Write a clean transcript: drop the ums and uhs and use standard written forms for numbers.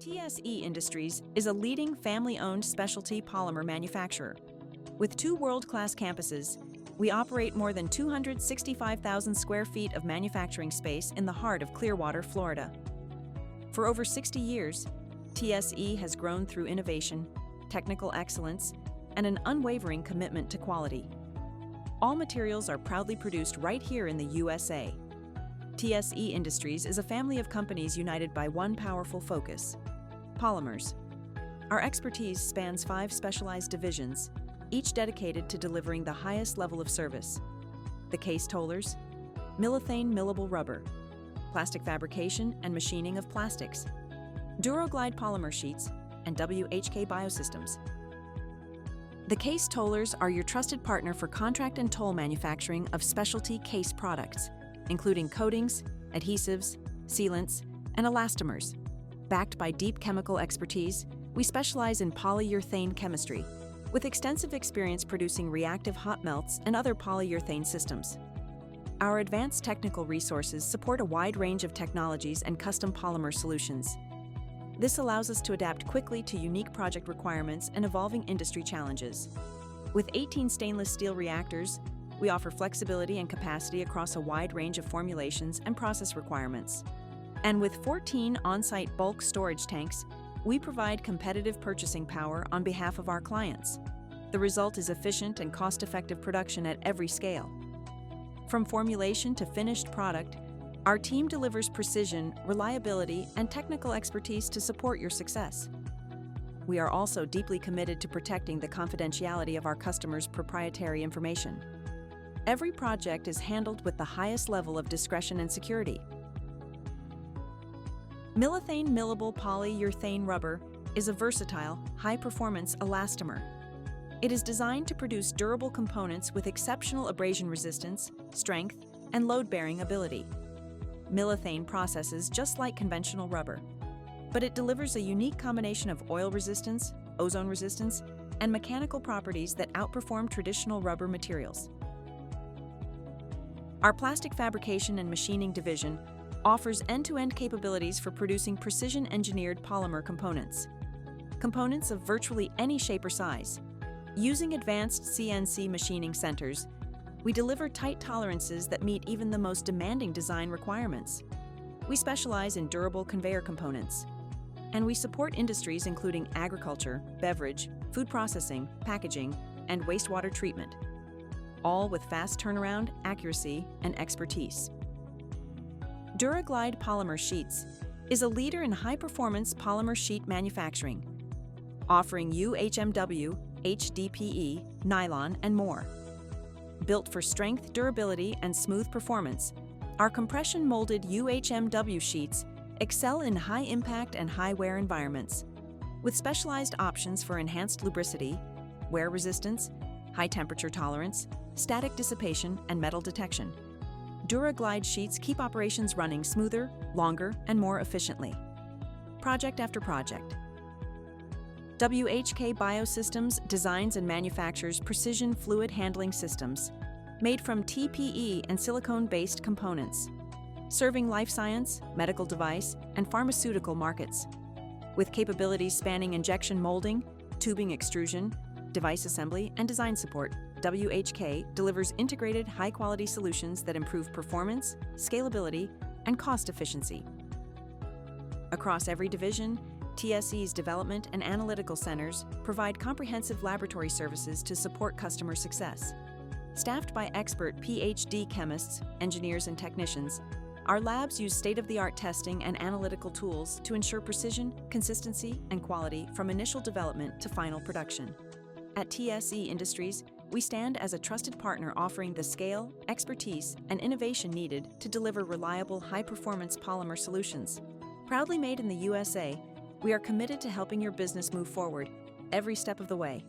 TSE Industries is a leading family-owned specialty polymer manufacturer. With 2 world-class campuses, we operate more than 265,000 square feet of manufacturing space in the heart of Clearwater, Florida. For over 60 years, TSE has grown through innovation, technical excellence, and an unwavering commitment to quality. All materials are proudly produced right here in the USA. TSE Industries is a family of companies united by one powerful focus: polymers. Our expertise spans 5 specialized divisions, each dedicated to delivering the highest level of service: the case tollers, Millathane Millable Rubber, plastic fabrication and machining of plastics, Duro-Glide polymer sheets, and WHK BioSystems. The case tollers are your trusted partner for contract and toll manufacturing of specialty case products, including coatings, adhesives, sealants, and elastomers. Backed by deep chemical expertise, we specialize in polyurethane chemistry, with extensive experience producing reactive hot melts and other polyurethane systems. Our advanced technical resources support a wide range of technologies and custom polymer solutions. This allows us to adapt quickly to unique project requirements and evolving industry challenges. With 18 stainless steel reactors, we offer flexibility and capacity across a wide range of formulations and process requirements. And with 14 on-site bulk storage tanks, we provide competitive purchasing power on behalf of our clients. The result is efficient and cost-effective production at every scale. From formulation to finished product, our team delivers precision, reliability, and technical expertise to support your success. We are also deeply committed to protecting the confidentiality of our customers' proprietary information. Every project is handled with the highest level of discretion and security. Millathane Millable Polyurethane Rubber is a versatile, high-performance elastomer. It is designed to produce durable components with exceptional abrasion resistance, strength, and load-bearing ability. Millathane processes just like conventional rubber, but it delivers a unique combination of oil resistance, ozone resistance, and mechanical properties that outperform traditional rubber materials. Our plastic fabrication and machining division offers end-to-end capabilities for producing precision-engineered polymer components. Components of virtually any shape or size. Using advanced CNC machining centers, we deliver tight tolerances that meet even the most demanding design requirements. We specialize in durable conveyor components, and we support industries including agriculture, beverage, food processing, packaging, and wastewater treatment, all with fast turnaround, accuracy, and expertise. Duro-Glide Polymer Sheets is a leader in high-performance polymer sheet manufacturing, offering UHMW, HDPE, nylon, and more. Built for strength, durability, and smooth performance, our compression-molded UHMW sheets excel in high-impact and high-wear environments, with specialized options for enhanced lubricity, wear resistance, high-temperature tolerance, static dissipation, and metal detection. Duro-Glide sheets keep operations running smoother, longer, and more efficiently. Project after project. WHK BioSystems designs and manufactures precision fluid handling systems made from TPE and silicone-based components, serving life science, medical device, and pharmaceutical markets. With capabilities spanning injection molding, tubing extrusion, device assembly, and design support, WHK delivers integrated, high-quality solutions that improve performance, scalability, and cost efficiency. Across every division, TSE's development and analytical centers provide comprehensive laboratory services to support customer success. Staffed by expert PhD chemists, engineers, and technicians, our labs use state-of-the-art testing and analytical tools to ensure precision, consistency, and quality from initial development to final production. At TSE Industries, we stand as a trusted partner offering the scale, expertise, and innovation needed to deliver reliable, high-performance polymer solutions. Proudly made in the USA, we are committed to helping your business move forward every step of the way.